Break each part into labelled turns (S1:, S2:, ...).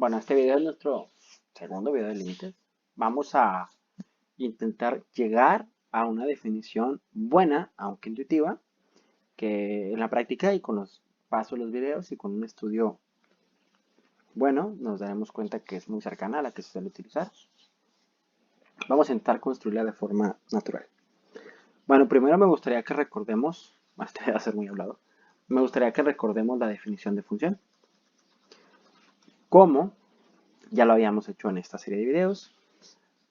S1: Bueno, este video es nuestro segundo video de límites. Vamos a intentar llegar a una definición buena, aunque intuitiva, que en la práctica y con los pasos de los videos y con un estudio bueno, nos daremos cuenta que es muy cercana a la que se suele utilizar. Vamos a intentar construirla de forma natural. Bueno, primero me gustaría que recordemos, este va a ser muy hablado, me gustaría que recordemos la definición de función. ¿Cómo? Ya lo habíamos hecho en esta serie de videos.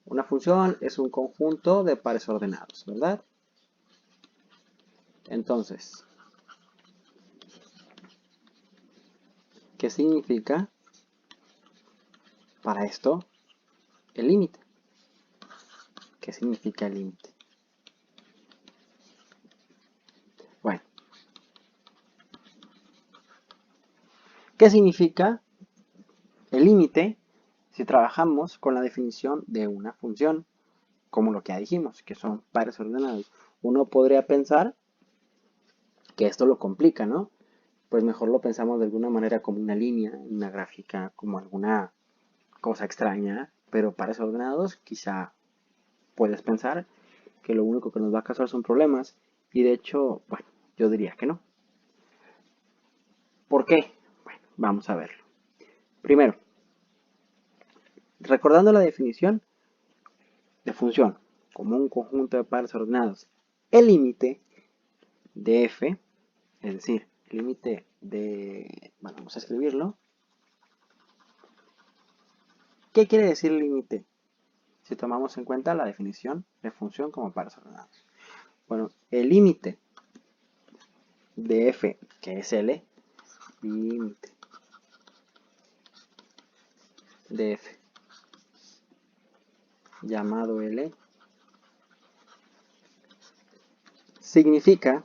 S1: Una función es un conjunto de pares ordenados, ¿verdad? Entonces, ¿qué significa para esto el límite? ¿Qué significa el límite? Bueno, ¿qué significa el límite si trabajamos con la definición de una función? Como lo que ya dijimos, que son pares ordenados. Uno podría pensar que esto lo complica, ¿no? Pues mejor lo pensamos de alguna manera como una línea, una gráfica, como alguna cosa extraña, pero pares ordenados quizá puedes pensar que lo único que nos va a causar son problemas y de hecho, bueno, yo diría que no. ¿Por qué? Bueno, vamos a verlo. Primero, recordando la definición de función como un conjunto de pares ordenados, el límite de f, es decir, el límite de, bueno, vamos a escribirlo. ¿Qué quiere decir el límite? Si tomamos en cuenta la definición de función como pares ordenados. Bueno, el límite de f, que es L, límite de f llamado L, significa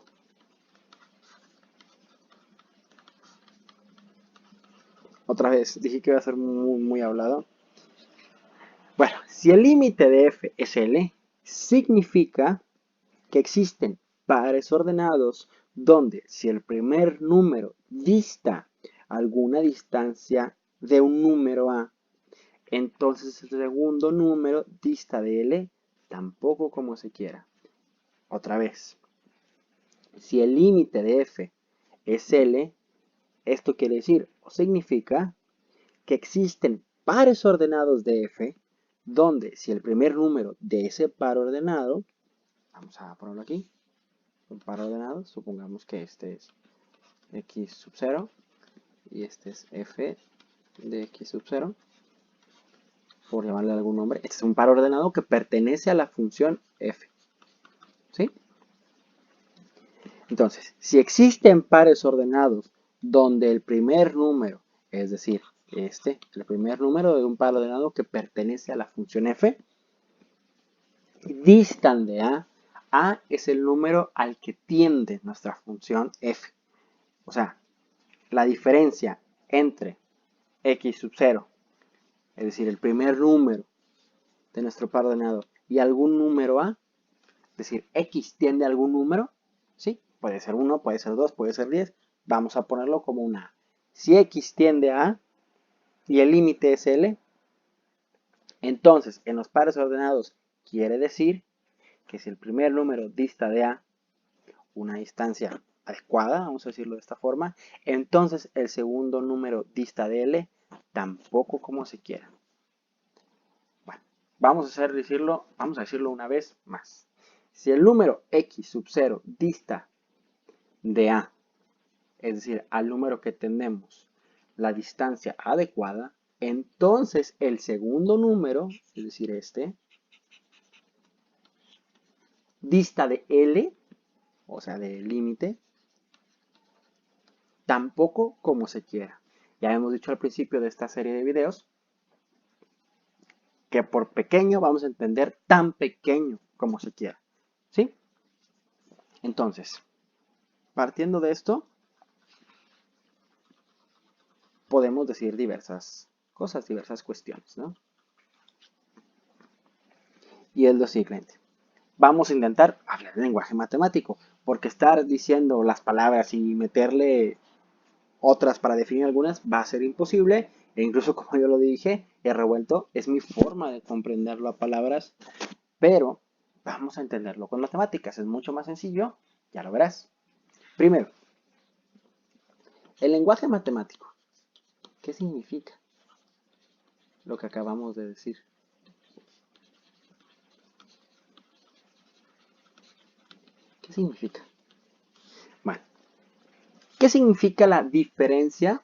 S1: otra vez, dije que iba a ser muy hablado. Bueno, si el límite de f es L, significa que existen pares ordenados donde si el primer número dista alguna distancia de un número A, entonces el segundo número dista de L tampoco como se quiera. Otra vez, si el límite de f es L, esto quiere decir o significa que existen pares ordenados de f donde si el primer número de ese par ordenado, vamos a ponerlo aquí, un par ordenado, supongamos que este es x sub 0 y este es f de x sub 0, por llamarle algún nombre. Este es un par ordenado que pertenece a la función f, ¿sí? Entonces, si existen pares ordenados donde el primer número, es decir, el primer número de un par ordenado que pertenece a la función f, distan de A es el número al que tiende nuestra función f. O sea, la diferencia entre x sub 0, es decir, el primer número de nuestro par ordenado y algún número A, es decir, x tiende a algún número, ¿sí? Puede ser 1, puede ser 2, puede ser 10, vamos a ponerlo como una A. Si x tiende a A y el límite es L, entonces en los pares ordenados quiere decir que si el primer número dista de A una distancia adecuada, vamos a decirlo de esta forma, entonces el segundo número dista de L tampoco como se quiera. Bueno, vamos a decirlo una vez más. Si el número x sub 0 dista de A, es decir, al número que tenemos la distancia adecuada, entonces el segundo número, es decir, este, dista de L, o sea, del límite, tampoco como se quiera. Ya hemos dicho al principio de esta serie de videos que por pequeño vamos a entender tan pequeño como se quiera, ¿sí? Entonces, partiendo de esto, podemos decir diversas cosas, diversas cuestiones, ¿no? Y es lo siguiente. Vamos a intentar hablar en lenguaje matemático, porque estar diciendo las palabras y meterle otras para definir algunas va a ser imposible. E incluso como yo lo dije, he revuelto, es mi forma de comprenderlo a palabras, pero vamos a entenderlo con matemáticas. Es mucho más sencillo, ya lo verás. Primero, el lenguaje matemático. ¿Qué significa lo que acabamos de decir? ¿Qué significa? Bueno, ¿qué significa la diferencia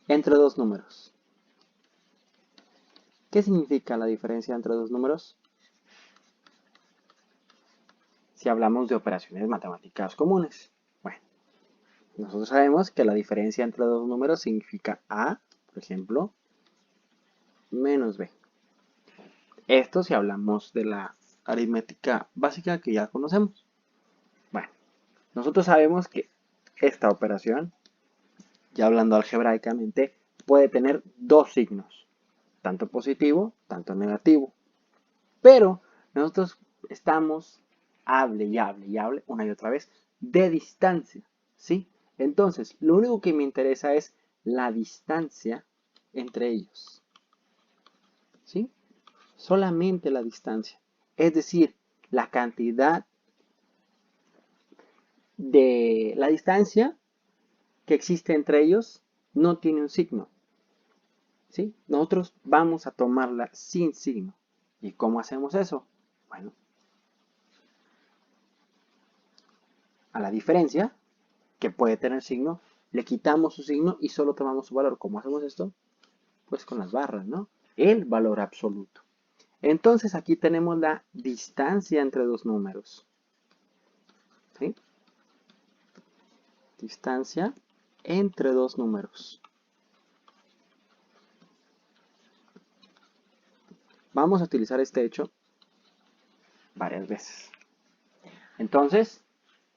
S1: entre dos números? ¿Qué significa la diferencia entre dos números? Si hablamos de operaciones matemáticas comunes. Bueno, nosotros sabemos que la diferencia entre dos números significa A, por ejemplo, menos B. Esto si hablamos de la aritmética básica que ya conocemos. Bueno, nosotros sabemos que esta operación, ya hablando algebraicamente, puede tener dos signos, tanto positivo, tanto negativo. Pero nosotros estamos, hable y hable y hable una y otra vez, de distancia, ¿sí? Entonces, lo único que me interesa es la distancia entre ellos, ¿sí? Solamente la distancia. Es decir, la cantidad de la distancia que existe entre ellos no tiene un signo, ¿sí? Nosotros vamos a tomarla sin signo. ¿Y cómo hacemos eso? Bueno, a la diferencia que puede tener signo, le quitamos su signo y solo tomamos su valor. ¿Cómo hacemos esto? Pues con las barras, ¿no? El valor absoluto. Entonces aquí tenemos la distancia entre dos números. ¿Sí? Distancia entre dos números. Vamos a utilizar este hecho varias veces. Entonces,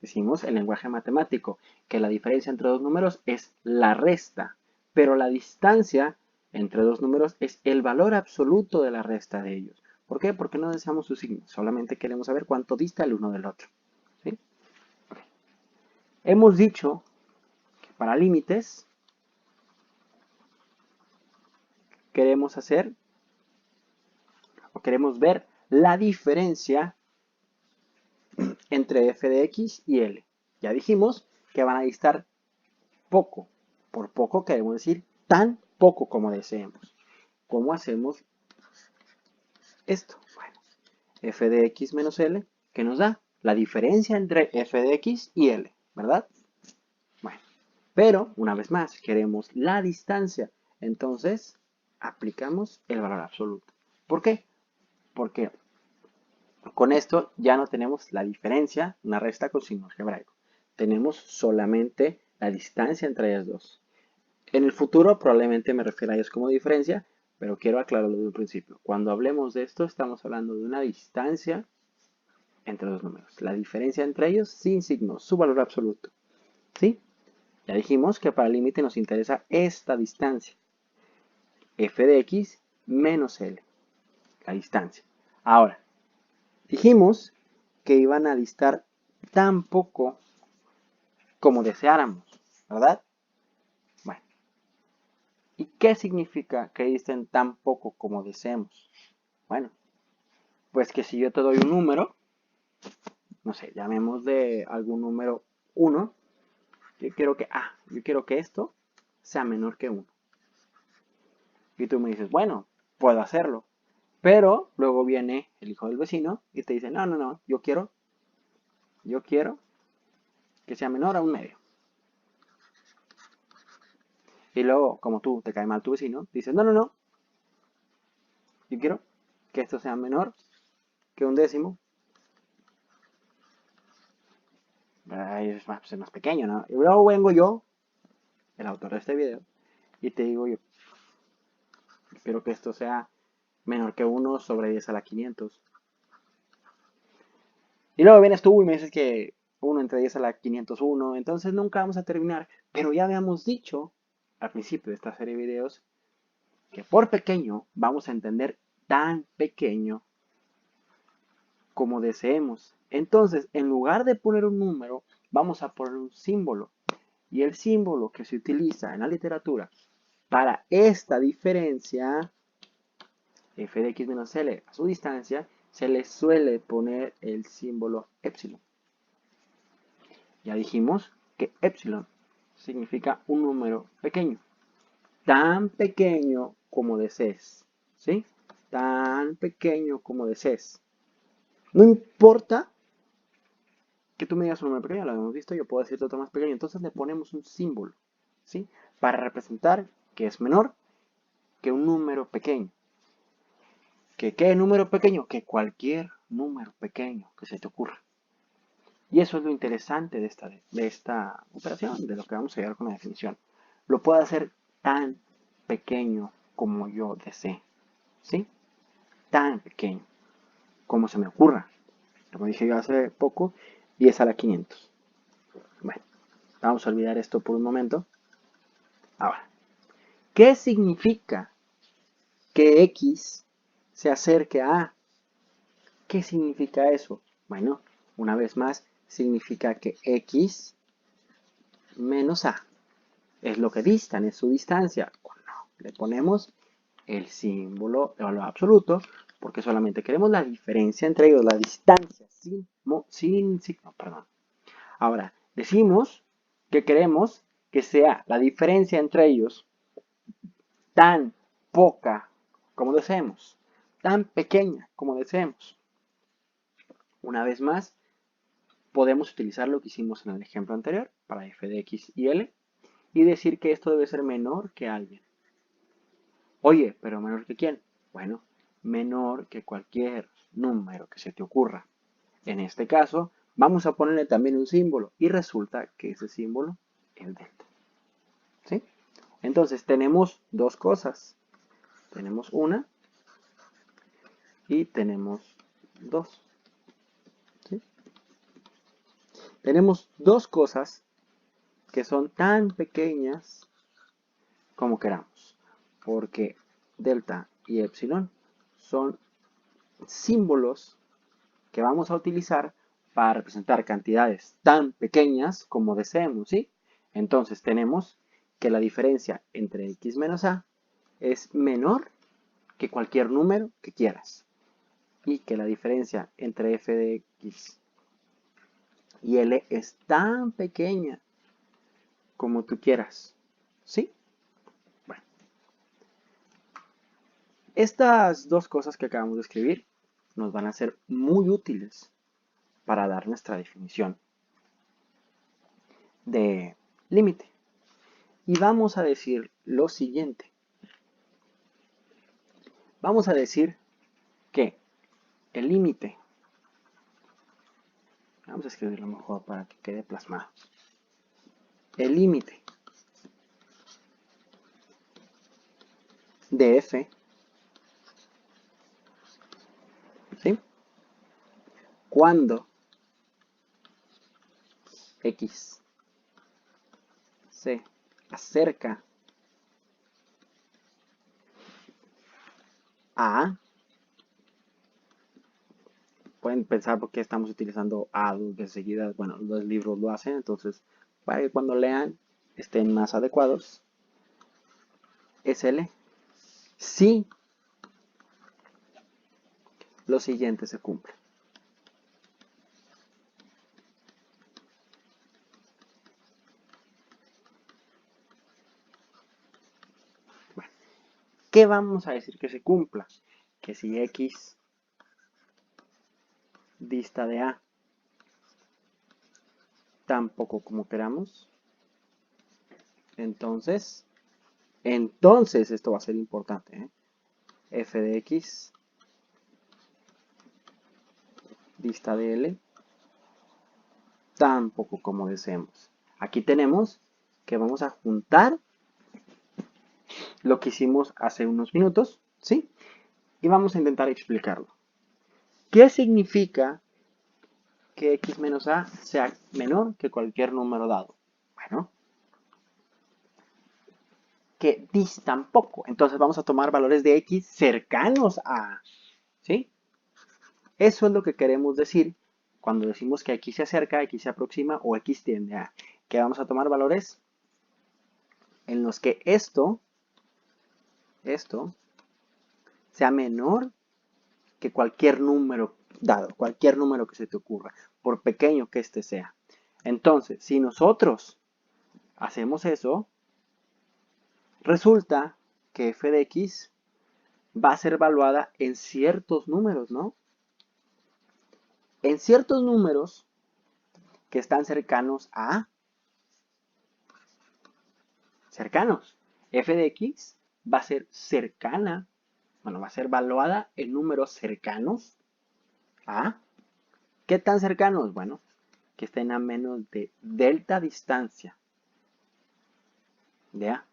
S1: decimos en lenguaje matemático que la diferencia entre dos números es la resta, pero la distancia entre dos números es el valor absoluto de la resta de ellos. ¿Por qué? Porque no deseamos su signo, solamente queremos saber cuánto dista el uno del otro. ¿Sí? Okay. Hemos dicho que para límites queremos hacer o queremos ver la diferencia entre f de x y L. Ya dijimos que van a distar poco. Por poco queremos decir tan poco como deseemos. ¿Cómo hacemos esto? Bueno, f de x menos L, que nos da la diferencia entre f de x y L, ¿verdad? Bueno, pero una vez más queremos la distancia. Entonces, aplicamos el valor absoluto. ¿Por qué? Porque con esto ya no tenemos la diferencia, una resta con signo algebraico. Tenemos solamente la distancia entre ellas dos. En el futuro probablemente me refiera a ellos como diferencia, pero quiero aclararlo desde un principio. Cuando hablemos de esto, estamos hablando de una distancia entre dos números. La diferencia entre ellos sin signo, su valor absoluto. ¿Sí? Ya dijimos que para el límite nos interesa esta distancia. F de x menos L. La distancia. Ahora, dijimos que iban a distar tan poco como deseáramos, ¿verdad? Bueno, ¿y qué significa que disten tan poco como deseemos? Bueno, pues que si yo te doy un número, no sé, llamemos de algún número 1, yo quiero que esto sea menor que 1. Y tú me dices, bueno, puedo hacerlo. Pero luego viene el hijo del vecino y te dice, no, no, no, yo quiero que sea menor a un medio. Y luego, como tú te cae mal tu vecino, dices, no, no, no, yo quiero que esto sea menor que un décimo. Es más pequeño, ¿no? Y luego vengo yo, el autor de este video, y te digo yo quiero que esto sea menor que 1 sobre 10 a la 500. Y luego vienes tú y me dices que 1 entre 10 a la 501, entonces nunca vamos a terminar. Pero ya habíamos dicho al principio de esta serie de videos que por pequeño vamos a entender tan pequeño como deseemos. Entonces, en lugar de poner un número, vamos a poner un símbolo. Y el símbolo que se utiliza en la literatura para esta diferencia, f de x menos L a su distancia, se le suele poner el símbolo epsilon. Ya dijimos que epsilon significa un número pequeño, tan pequeño como desees, ¿sí? Tan pequeño como desees. No importa que tú me digas un número pequeño, lo hemos visto, yo puedo decirte otro más pequeño, entonces le ponemos un símbolo, ¿sí? Para representar que es menor que un número pequeño. ¿Qué número pequeño? Que cualquier número pequeño que se te ocurra. Y eso es lo interesante de esta operación, de lo que vamos a llegar con la definición. Lo puedo hacer tan pequeño como yo desee, ¿sí? Tan pequeño como se me ocurra. Como dije yo hace poco, 10 a la 500. Bueno, vamos a olvidar esto por un momento. Ahora, ¿qué significa que X se acerque a A? ¿Qué significa eso? Bueno, una vez más, significa que X menos A es lo que distan, es su distancia. O no, le ponemos el símbolo de valor absoluto, porque solamente queremos la diferencia entre ellos, la distancia, sin signo, perdón. Ahora, decimos que queremos que sea la diferencia entre ellos tan poca como deseemos, tan pequeña como deseemos. Una vez más, podemos utilizar lo que hicimos en el ejemplo anterior para f de x y l y decir que esto debe ser menor que alguien. Oye, pero menor que quién? Bueno, menor que cualquier número que se te ocurra. En este caso, vamos a ponerle también un símbolo y resulta que ese símbolo es delta. ¿Sí? Entonces tenemos dos cosas. Tenemos una y tenemos dos. ¿Sí? Tenemos dos cosas que son tan pequeñas como queramos, porque delta y epsilon son símbolos que vamos a utilizar para representar cantidades tan pequeñas como deseemos, ¿sí? Entonces tenemos que la diferencia entre x menos a es menor que cualquier número que quieras y que la diferencia entre f de x y l es tan pequeña como tú quieras, ¿sí? Bueno, estas dos cosas que acabamos de escribir nos van a ser muy útiles para dar nuestra definición de límite. Y vamos a decir lo siguiente. Vamos a decir que el límite, vamos a escribirlo mejor para que quede plasmado. El límite de f, ¿sí? Cuando x se acerca a, pueden pensar por qué estamos utilizando a dos veces seguidas, bueno, los libros lo hacen, entonces para que cuando lean estén más adecuados. SL, si lo siguiente se cumple. Bueno, ¿qué vamos a decir que se cumpla? Que si x dista de a tan poco como queramos, entonces esto va a ser importante, ¿eh? F de x dista de L tan poco como deseemos. Aquí tenemos que vamos a juntar lo que hicimos hace unos minutos, ¿sí? Y vamos a intentar explicarlo. ¿Qué significa que x menos a sea menor que cualquier número dado? Bueno, que distan poco. Entonces vamos a tomar valores de x cercanos a, ¿sí? Eso es lo que queremos decir Cuando decimos que x se acerca, x se aproxima o x tiende a, que vamos a tomar valores en los que esto sea menor que cualquier número dado, cualquier número que se te ocurra, por pequeño que este sea. Entonces, si nosotros hacemos eso, resulta que f de x va a ser evaluada en ciertos números, ¿no? En ciertos números que están cercanos a cercanos. F de x va a ser cercana, bueno, va a ser evaluada en números cercanos a, ¿qué tan cercanos? Bueno, que estén a menos de delta distancia de a.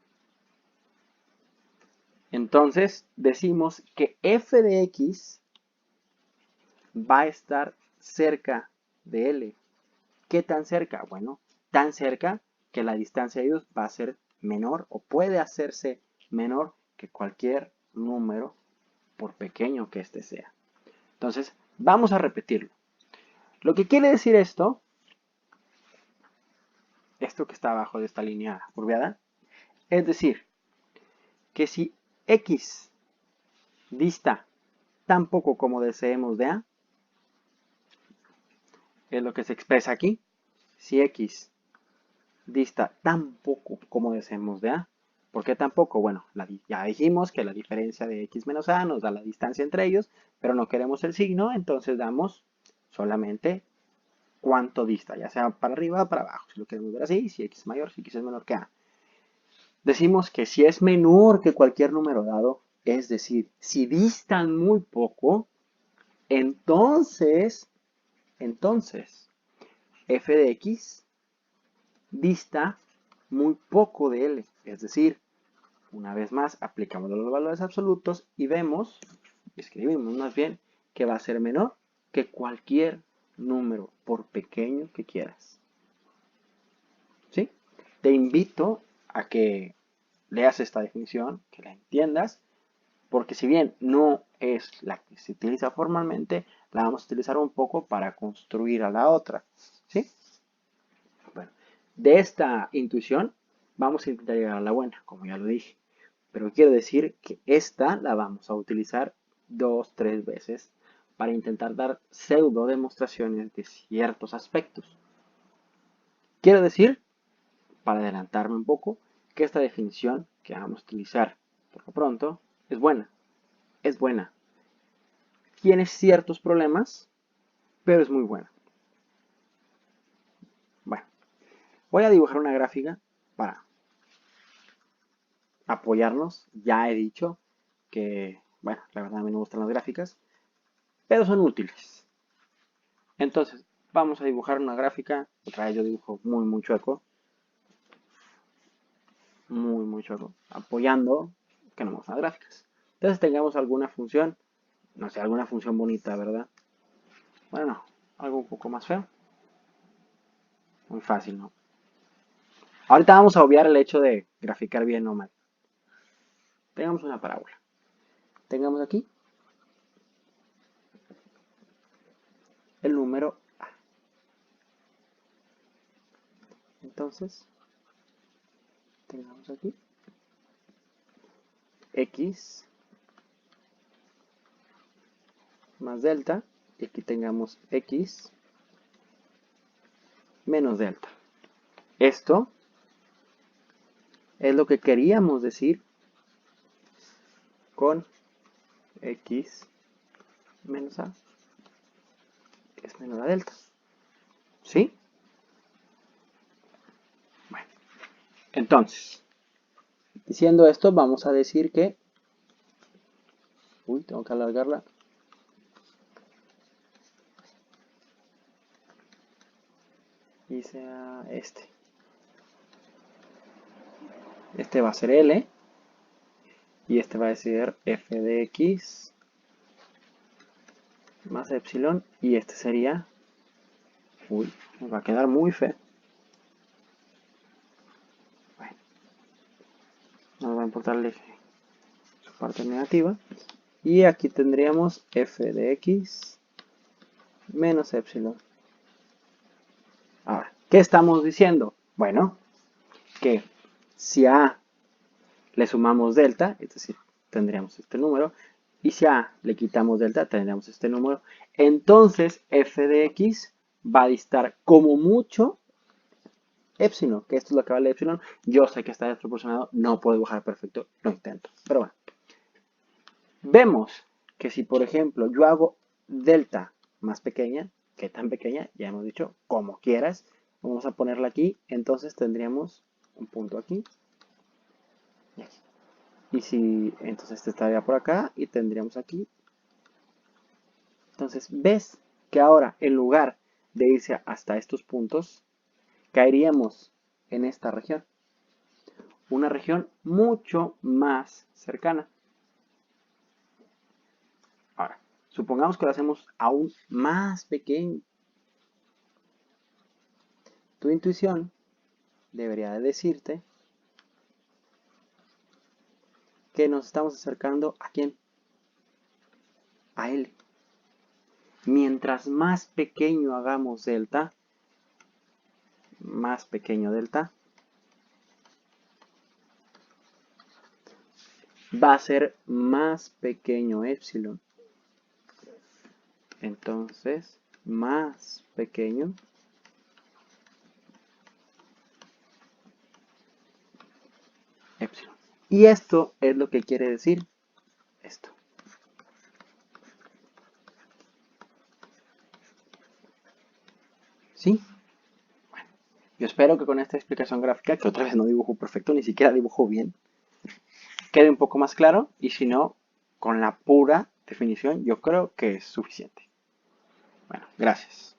S1: Entonces decimos que f de x va a estar cerca de L. ¿Qué tan cerca? Bueno, tan cerca que la distancia de ellos va a ser menor o puede hacerse menor que cualquier número por pequeño que este sea. Entonces, vamos a repetirlo. Lo que quiere decir esto que está abajo de esta línea curveada, es decir, que si x dista tan poco como deseemos de a, es lo que se expresa aquí. Si x dista tan poco como deseemos de a, ¿por qué tan poco? Bueno, ya dijimos que la diferencia de x menos a nos da la distancia entre ellos, pero no queremos el signo, entonces damos solamente cuánto dista, ya sea para arriba o para abajo, si lo queremos ver así, si x es mayor, si x es menor que a. Decimos que si es menor que cualquier número dado, es decir, si distan muy poco, entonces f de x dista muy poco de L. Es decir, una vez más, aplicamos los valores absolutos y vemos, escribimos más bien, que va a ser menor que cualquier número, por pequeño que quieras. ¿Sí? Te invito a que leas esta definición, que la entiendas, porque si bien no es la que se utiliza formalmente, la vamos a utilizar un poco para construir a la otra. ¿Sí? Bueno, de esta intuición vamos a intentar llegar a la buena, como ya lo dije. Pero quiero decir que esta la vamos a utilizar 2, 3 veces para intentar dar pseudo demostraciones de ciertos aspectos. Quiero decir, para adelantarme un poco, que esta definición que vamos a utilizar por lo pronto es buena. Es buena. Tiene ciertos problemas, pero es muy buena. Bueno, voy a dibujar una gráfica para apoyarnos. Ya he dicho que, bueno, la verdad a mí no me gustan las gráficas, pero son útiles. Entonces, vamos a dibujar una gráfica. Otra vez yo dibujo muy chueco. Muy chueco. Apoyando que no me gustan las gráficas. Entonces tengamos alguna función. No sé, alguna función bonita, ¿verdad? Bueno, no. Algo un poco más feo. Muy fácil, ¿no? Ahorita vamos a obviar el hecho de graficar bien o mal. Tengamos una parábola. Tengamos aquí el número A. Entonces, tengamos aquí X más delta. Y aquí tengamos X menos delta. Esto es lo que queríamos decir con X menos A es menor a delta. ¿Sí? Bueno, entonces, diciendo esto, vamos a decir que... Uy, tengo que alargarla. Y sea este. Este va a ser L. Y este va a ser f de x más epsilon. Y este sería... Uy, me va a quedar muy feo. Bueno, no nos va a importar su parte negativa. Y aquí tendríamos f de x menos epsilon. ¿Qué estamos diciendo? Bueno, que si a le sumamos delta, es decir, tendríamos este número, y si a le quitamos delta, tendríamos este número, entonces f de x va a distar como mucho epsilon, que esto es lo que vale epsilon. Yo sé que está desproporcionado, no puedo dibujar perfecto, lo intento, pero bueno. Vemos que si, por ejemplo, yo hago delta más pequeña, ¿qué tan pequeña? Ya hemos dicho, como quieras. Vamos a ponerla aquí, entonces tendríamos un punto aquí y aquí. Y si, entonces este estaría por acá y tendríamos aquí. Entonces, ¿ves que ahora en lugar de irse hasta estos puntos, caeríamos en esta región? Una región mucho más cercana. Ahora, supongamos que lo hacemos aún más pequeño. Tu intuición debería de decirte que nos estamos acercando ¿a quién? A L. Mientras más pequeño hagamos delta, más pequeño delta, va a ser más pequeño epsilon. Entonces, más pequeño epsilon. Y esto es lo que quiere decir esto. ¿Sí? Bueno, yo espero que con esta explicación gráfica, que otra vez no dibujo perfecto, ni siquiera dibujo bien, quede un poco más claro, y si no, con la pura definición yo creo que es suficiente. Bueno, gracias.